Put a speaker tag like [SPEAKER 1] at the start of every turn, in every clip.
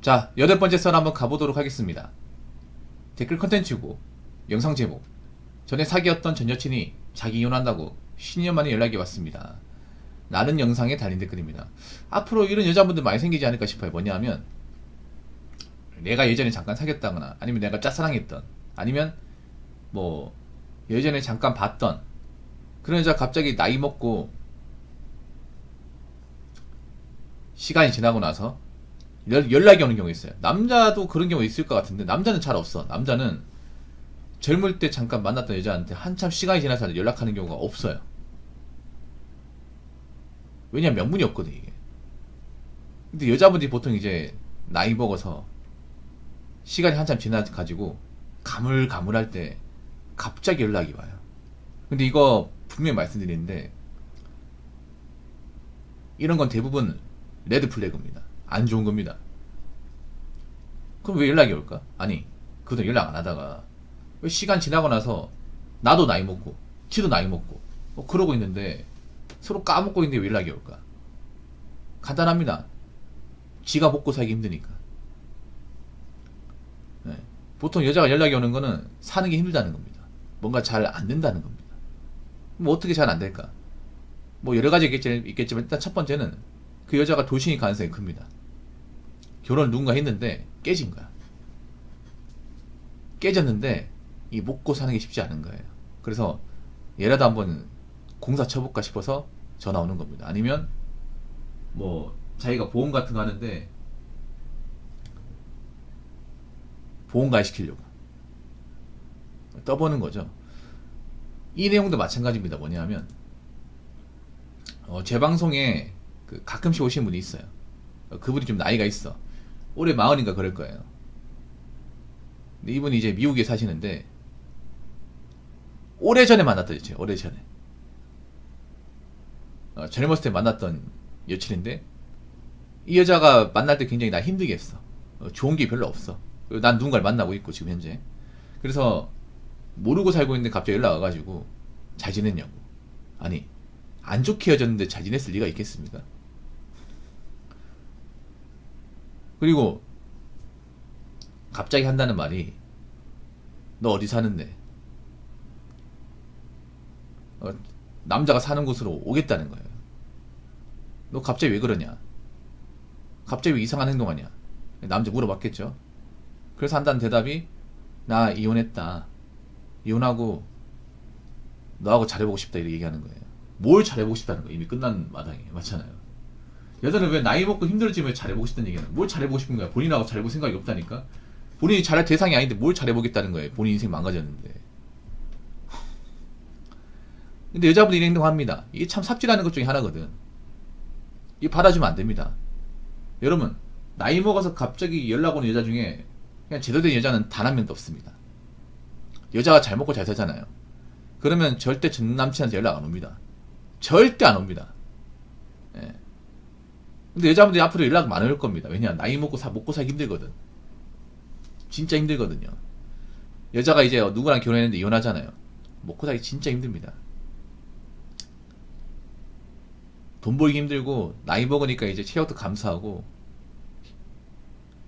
[SPEAKER 1] 자, 8번째 썰 한번 가보도록 하겠습니다. 댓글 컨텐츠고 영상 제목: 전에 사귀었던 전 여친이 자기 이혼한다고 10년 만에 연락이 왔습니다. 라는 영상에 달린 댓글입니다. 앞으로 이런 여자분들 많이 생기지 않을까 싶어요. 뭐냐 하면, 내가 예전에 잠깐 사귀었다거나, 아니면 내가 짝사랑했던, 아니면 뭐 예전에 잠깐 봤던 그런 여자 갑자기 나이 먹고 시간이 지나고 나서 연락이 오는 경우가 있어요. 남자도 그런 경우 있을 것 같은데, 남자는 잘 없어. 남자는 젊을 때 잠깐 만났던 여자한테 한참 시간이 지나서 연락하는 경우가 없어요. 왜냐면 명분이 없거든, 이게. 근데 여자분들이 보통 이제 나이 먹어서 시간이 한참 지나가지고 가물가물할 때 갑자기 연락이 와요. 근데 이거 분명히 말씀드리는데, 이런 건 대부분 레드 플래그입니다. 안 좋은 겁니다. 그럼 왜 연락이 올까? 아니, 그동안 연락 안 하다가 왜 시간 지나고 나서 나도 나이 먹고 지도 나이 먹고 그러고 있는데 서로 까먹고 있는데 왜 연락이 올까? 간단합니다. 지가 먹고 살기 힘드니까. 네. 보통 여자가 연락이 오는 거는 사는 게 힘들다는 겁니다. 뭔가 잘 안 된다는 겁니다. 뭐 어떻게 잘 안 될까? 뭐 여러 가지 있겠지만 일단 첫 번째는 그 여자가 돌싱일 가능성이 큽니다. 결혼을 누군가 했는데 깨진 거야. 깨졌는데 이 먹고 사는 게 쉽지 않은 거예요. 그래서 얘라도 한번 공사 쳐볼까 싶어서 전화 오는 겁니다. 아니면 뭐 자기가 보험 같은 거 하는데 보험 가입시키려고 떠보는 거죠. 이 내용도 마찬가지입니다. 뭐냐면, 제 방송에 가끔씩 오시는 분이 있어요. 그분이 좀 나이가 있어. 올해 40인가 그럴 거예요. 근데 이분이 이제 미국에 사시는데, 오래전에 만났던 여친, 오래전에. 젊었을 때 만났던 여친인데, 이 여자가 만날 때 굉장히 나 힘들게 했어. 좋은 게 별로 없어. 난 누군가를 만나고 있고, 지금 현재. 그래서, 모르고 살고 있는데 갑자기 연락 와가지고, 잘 지냈냐고. 아니, 안 좋게 헤어졌는데 잘 지냈을 리가 있겠습니까? 그리고, 갑자기 한다는 말이, 너 어디 사는데? 남자가 사는 곳으로 오겠다는 거예요. 너 갑자기 왜 그러냐? 갑자기 왜 이상한 행동하냐? 남자 물어봤겠죠. 그래서 한다는 대답이, 나 이혼했다. 이혼하고 너하고 잘해보고 싶다, 이렇게 얘기하는 거예요. 뭘 잘해보고 싶다는 거예요? 이미 끝난 마당에. 맞잖아요. 여자는 왜 나이 먹고 힘들어지면 왜 잘해보고 싶다는 얘기는, 뭘 잘해보고 싶은 거야? 본인하고 잘해볼 생각이 없다니까? 본인이 잘할 대상이 아닌데 뭘 잘해보겠다는 거예요? 본인 인생 망가졌는데. 근데 여자분이 이런 행동합니다. 이게 참 삽질하는 것 중에 하나거든. 이거 받아주면 안 됩니다. 여러분, 나이 먹어서 갑자기 연락 오는 여자 중에 그냥 제대로 된 여자는 단 한 명도 없습니다. 여자가 잘 먹고 잘 살잖아요. 그러면 절대 전 남친한테 연락 안 옵니다. 절대 안 옵니다. 예. 근데 여자분들이 앞으로 연락 많을 겁니다. 왜냐, 나이 먹고 살기 힘들거든. 진짜 힘들거든요. 여자가 이제 누구랑 결혼했는데 이혼하잖아요. 먹고 살기 진짜 힘듭니다. 돈 벌기 힘들고, 나이 먹으니까 이제 체력도 감소하고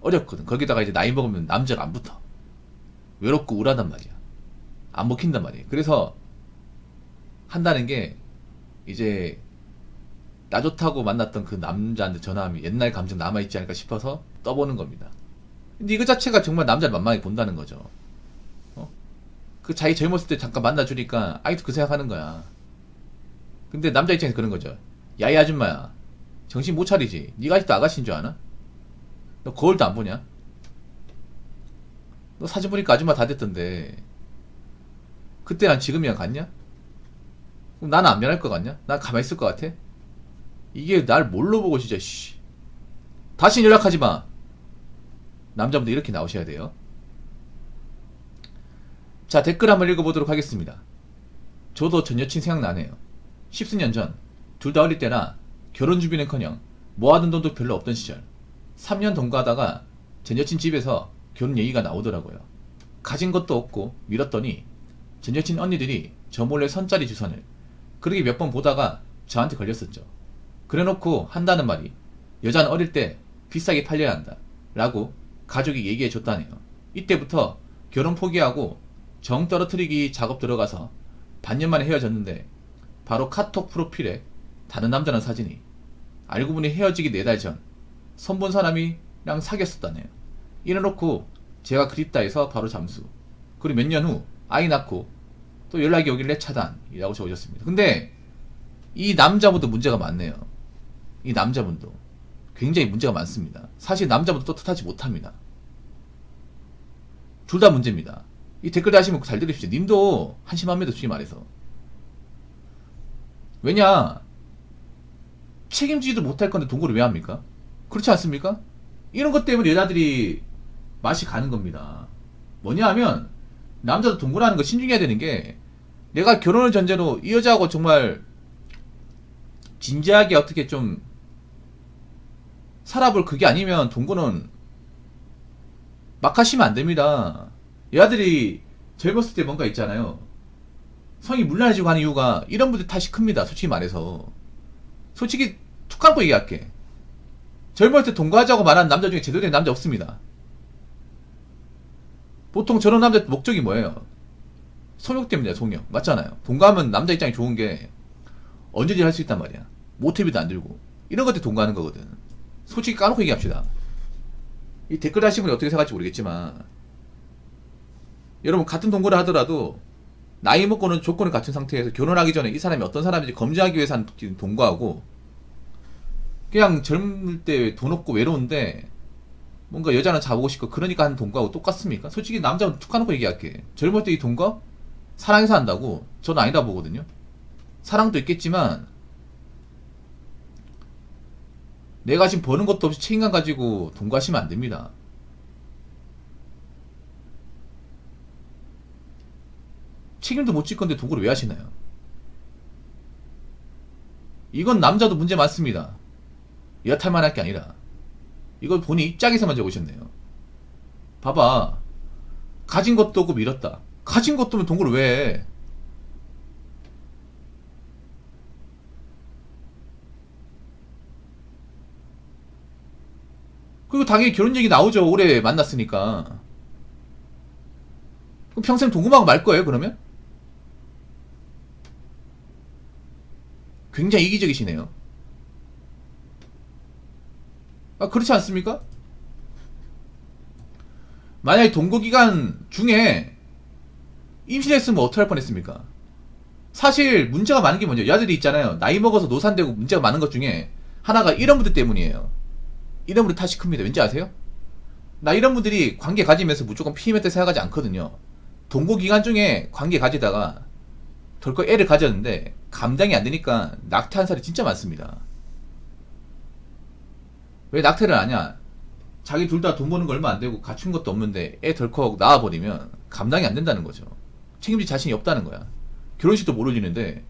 [SPEAKER 1] 어렵거든. 거기다가 이제 나이 먹으면 남자가 안 붙어. 외롭고 우울하단 말이야. 안 먹힌단 말이에요. 그래서 한다는 게, 이제 나 좋다고 만났던 그 남자한테 전화하면 옛날 감정 남아있지 않을까 싶어서 떠보는 겁니다. 근데 이거 자체가 정말 남자를 만만하게 본다는 거죠. 그 자기 젊었을 때 잠깐 만나주니까 아직도 그 생각하는 거야. 근데 남자 입장에서 그런 거죠. 야, 이 아줌마야, 정신 못 차리지? 네가 아직도 아가씨인 줄 아나? 너 거울도 안 보냐? 너 사진 보니까 아줌마 다 됐던데 그때랑 지금이랑 같냐? 그럼 나는 안 변할 것 같냐? 난 가만히 있을 것 같아? 이게 날 뭘로 보고 진짜, 씨. 다시 연락하지 마. 남자분들 이렇게 나오셔야 돼요. 자, 댓글 한번 읽어보도록 하겠습니다. 저도 전 여친 생각나네요. 십수년 전, 둘 다 어릴 때나 결혼 준비는커녕 모아둔 돈도 별로 없던 시절, 3년 동거하다가 전 여친 집에서 결혼 얘기가 나오더라고요. 가진 것도 없고 미뤘더니 전 여친 언니들이 저 몰래 선짜리 주선을 그렇게 몇 번 보다가 저한테 걸렸었죠. 그래놓고 한다는 말이, 여자는 어릴 때 비싸게 팔려야 한다. 라고 가족이 얘기해 줬다네요. 이때부터 결혼 포기하고 정 떨어뜨리기 작업 들어가서 반년 만에 헤어졌는데 바로 카톡 프로필에 다른 남자는 사진이, 알고 보니 헤어지기 4달 전 선본 사람이랑 사귀었었다네요. 이래놓고 제가 그립다 해서 바로 잠수. 그리고 몇 년 후 아이 낳고 또 연락이 오길래 차단이라고 적으셨습니다. 근데 이 남자분도 문제가 많네요. 이 남자분도 굉장히 문제가 많습니다. 사실 남자분도 떳떳하지 못합니다. 둘 다 문제입니다. 이 댓글 다시면 잘 들으십시오. 님도 한심합니다. 솔직히 말해서. 왜냐, 책임지지도 못할 건데 동거를 왜 합니까? 그렇지 않습니까? 이런 것 때문에 여자들이 맛이 가는 겁니다. 뭐냐 하면 남자도 동거라는 거 신중해야 되는 게, 내가 결혼을 전제로 이 여자하고 정말 진지하게 어떻게 좀 살아볼 그게 아니면 동거는 막 하시면 안 됩니다. 여자들이 젊었을 때 뭔가 있잖아요. 성이 문란해지고 하는 이유가 이런 분들 탓이 큽니다. 솔직히 말해서. 솔직히 툭 까놓고 얘기할게. 젊을 때 동거하자고 말하는 남자 중에 제대로 된 남자 없습니다. 보통 저런 남자 목적이 뭐예요? 성욕 때문이야, 성욕. 맞잖아요. 동거하면 남자 입장이 좋은 게 언제든지 할 수 있단 말이야. 모텔비도 안 들고. 이런 것들 동거하는 거거든. 솔직히 까놓고 얘기합시다. 이 댓글 하신 분이 어떻게 생각할지 모르겠지만, 여러분 같은 동거를 하더라도 나이 먹고는 조건을 갖춘 상태에서 결혼하기 전에 이 사람이 어떤 사람인지 검증하기 위해서 하는 동거하고, 그냥 젊을 때 돈 없고 외로운데 뭔가 여자는 잡고 싶고 그러니까 하는 동거하고 똑같습니까? 솔직히 남자는 툭 까놓고 얘기할게. 젊을 때 이 동거? 사랑해서 한다고? 저는 아니다 보거든요. 사랑도 있겠지만 내가 지금 버는 것도 없이 책임감 가지고 동거하시면 안 됩니다. 책임도 못 질 건데 동거를 왜 하시나요? 이건 남자도 문제 많습니다. 여탈만 할 게 아니라 이걸 본인 입장에서만 적으셨네요. 봐봐. 가진 것도 없고 밀었다. 가진 것도 없으면 동거를 왜 해? 그리고 당연히 결혼 얘기 나오죠. 오래 만났으니까. 그럼 평생 동거하고 말 거예요, 그러면? 굉장히 이기적이시네요. 아, 그렇지 않습니까? 만약에 동거 기간 중에 임신했으면 어떡할 뻔했습니까? 사실 문제가 많은 게 뭐죠? 여자들이 있잖아요. 나이 먹어서 노산되고 문제가 많은 것 중에 하나가 이런 분들 때문이에요. 이런 분들 탓이 큽니다. 왠지 아세요? 나 이런 분들이 관계 가지면서 무조건 피임했다 생각하지 않거든요. 동거 기간 중에 관계 가지다가 덜컥 애를 가졌는데 감당이 안 되니까 낙태한 사람이 진짜 많습니다. 왜 낙태를 하냐? 자기 둘 다 돈 버는 거 얼마 안 되고 갖춘 것도 없는데 애 덜컥 낳아버리면 감당이 안 된다는 거죠. 책임질 자신이 없다는 거야. 결혼식도 못 올리는데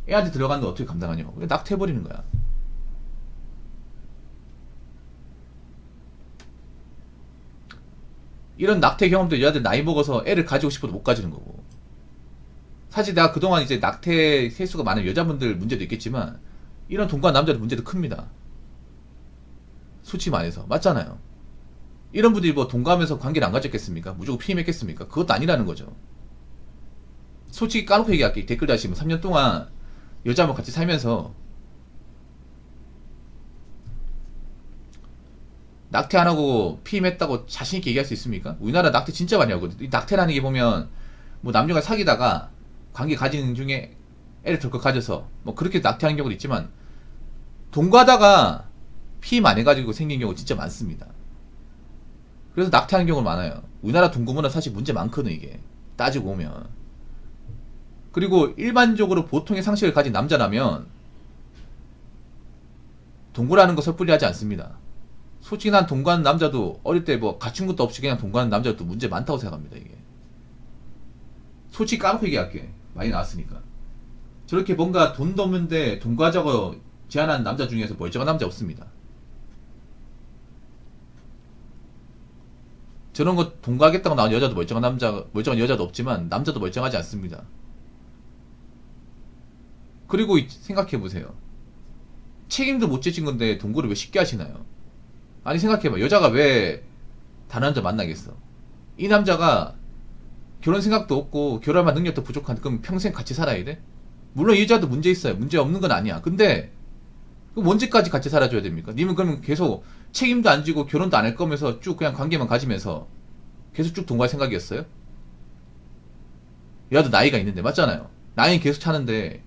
[SPEAKER 1] 애한테 들어갔는데 어떻게 감당하냐고. 그래, 낙태해버리는 거야. 이런 낙태 경험도 여자들 나이 먹어서 애를 가지고 싶어도 못 가지는 거고. 사실 내가 그동안 이제 낙태 세수가 많은 여자분들 문제도 있겠지만 이런 동거한 남자들 문제도 큽니다. 솔직히 말해서. 맞잖아요. 이런 분들이 뭐 동거하면서 관계를 안 가졌겠습니까? 무조건 피임했겠습니까? 그것도 아니라는 거죠. 솔직히 까놓고 얘기할게. 댓글 다시면 3년 동안 여자하고 같이 살면서 낙태 안 하고 피임했다고 자신있게 얘기할 수 있습니까? 우리나라 낙태 진짜 많이 하거든. 이 낙태라는 게 보면 뭐 남녀가 사귀다가 관계 가지는 중에 애를 덜컥 가져서 뭐 그렇게 낙태하는 경우도 있지만 동거하다가 피임 안 해가지고 생긴 경우 진짜 많습니다. 그래서 낙태하는 경우가 많아요. 우리나라 동거 문화 사실 문제 많거든 이게. 따지고 보면. 그리고 일반적으로 보통의 상식을 가진 남자라면 동거라는 거 섣불리 하지 않습니다. 솔직히 난 동거하는 남자도 어릴 때 뭐 갖춘 것도 없이 그냥 동거하는 남자도 문제 많다고 생각합니다 이게. 솔직히 까놓고 얘기할게. 많이 나왔으니까. 저렇게 뭔가 돈도 없는데 동거하자고 제안하는 남자 중에서 멀쩡한 남자 없습니다. 저런 거 동거하겠다고 나온 여자도 멀쩡한 여자도 없지만 남자도 멀쩡하지 않습니다. 그리고 생각해보세요. 책임도 못 지신 건데 동거를 왜 쉽게 하시나요? 아니 생각해봐. 여자가 왜 다른 남자 만나겠어? 이 남자가 결혼 생각도 없고 결혼할 능력도 부족한데 그럼 평생 같이 살아야 돼? 물론 이 여자도 문제 있어요. 문제 없는 건 아니야. 근데 그럼 언제까지 같이 살아줘야 됩니까? 님은 그러면 계속 책임도 안 지고 결혼도 안 할 거면서 쭉 그냥 관계만 가지면서 계속 쭉 동거할 생각이었어요? 여자도 나이가 있는데 맞잖아요. 나이는 계속 차는데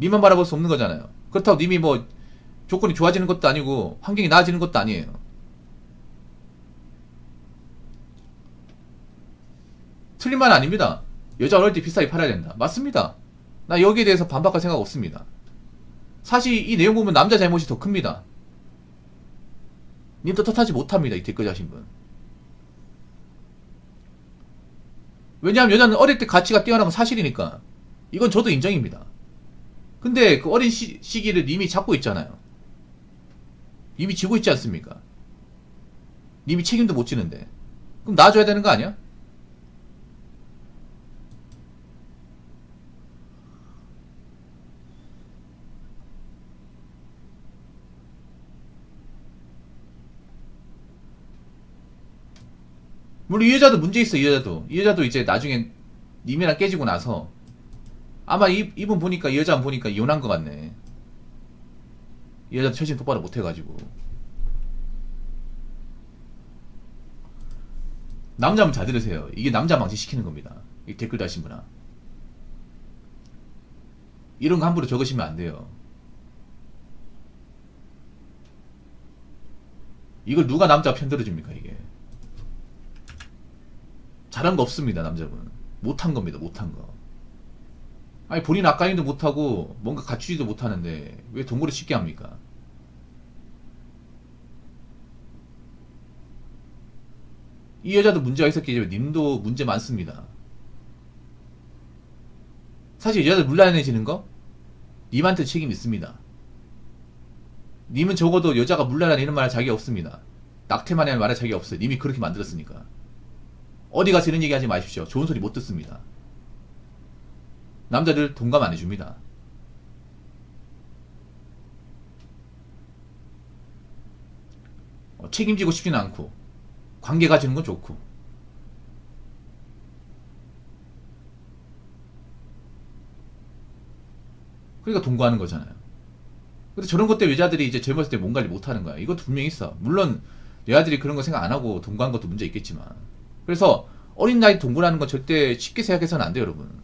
[SPEAKER 1] 님만 바라볼 수 없는 거잖아요. 그렇다고 님이 뭐 조건이 좋아지는 것도 아니고 환경이 나아지는 것도 아니에요. 틀린 말은 아닙니다. 여자 어릴 때 비싸게 팔아야 된다. 맞습니다. 나 여기에 대해서 반박할 생각 없습니다. 사실 이 내용 보면 남자 잘못이 더 큽니다. 님 떳떳하지 못합니다. 이 댓글 하신 분. 왜냐하면 여자는 어릴 때 가치가 뛰어난 건 사실이니까. 이건 저도 인정입니다. 근데 그 어린 시기를 님이 잡고 있잖아요. 님이 지고 있지 않습니까? 님이 책임도 못 지는데. 그럼 놔줘야 되는 거 아니야? 물론 이 여자도 문제 있어. 이 여자도 이제 나중에 님이랑 깨지고 나서 아마 이분 보니까 이 여자 보니까 이혼한 것 같네. 이 여자도 처신 똑바로 못해가지고. 남자면 잘 들으세요. 이게 남자 망신시키는 겁니다. 이 댓글 다신 분아. 이런 거 함부로 적으시면 안 돼요. 이걸 누가 남자 편들어줍니까 이게. 잘한 거 없습니다. 남자분 못한 겁니다. 못한 거. 아니 본인 아까인도 못하고 뭔가 갖추지도 못하는데 왜 동거를 쉽게 합니까? 이 여자도 문제가 있었기 때문에 님도 문제 많습니다. 사실 여자들 물란해지는 거 님한테 책임 있습니다. 님은 적어도 여자가 물란하다 이런 말할 자격이 없습니다. 낙태만 해야 말할 자격이 없어요. 님이 그렇게 만들었으니까. 어디 가서 이런 얘기 하지 마십시오. 좋은 소리 못 듣습니다. 남자들 동감 안 해줍니다. 책임지고 싶지는 않고 관계 가지는 건 좋고. 그러니까 동거하는 거잖아요. 근데 저런 것 때문에 여자들이 이제 젊었을 때 몸 관리 못하는 거야. 이것도 분명히 있어. 물론 여자들이 그런 거 생각 안 하고 동거한 것도 문제 있겠지만. 그래서 어린 나이 동거하는 건 절대 쉽게 생각해서는 안 돼요, 여러분.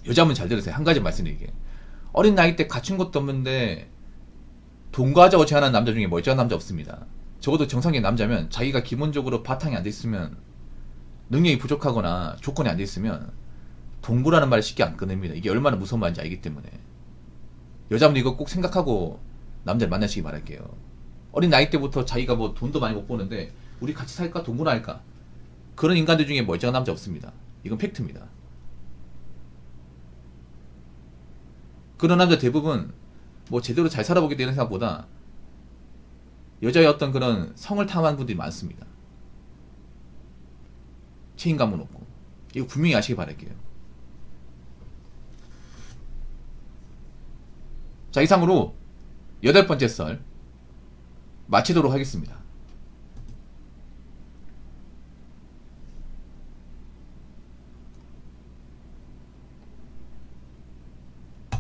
[SPEAKER 1] 여자분 잘 들으세요. 한 가지 말씀드릴게요. 어린 나이 때 갖춘 것도 없는데 동거하자고 제안하는 남자 중에 멀쩡한 남자 없습니다. 적어도 정상적인 남자면 자기가 기본적으로 바탕이 안 돼 있으면, 능력이 부족하거나 조건이 안 돼 있으면 동거라는 말을 쉽게 안 꺼냅니다. 이게 얼마나 무서운 말인지 알기 때문에. 여자분 이거 꼭 생각하고 남자를 만나시기 바랄게요. 어린 나이 때부터 자기가 뭐 돈도 많이 못 버는데 우리 같이 살까? 동거나 할까? 그런 인간들 중에 멀쩡한 남자 없습니다. 이건 팩트입니다. 그런 남자 대부분 뭐 제대로 잘 살아보게 되는 생각보다 여자의 어떤 그런 성을 탐한 분들이 많습니다. 책임감은 없고. 이거 분명히 아시기 바랄게요. 자, 이상으로 8번째 썰 마치도록 하겠습니다.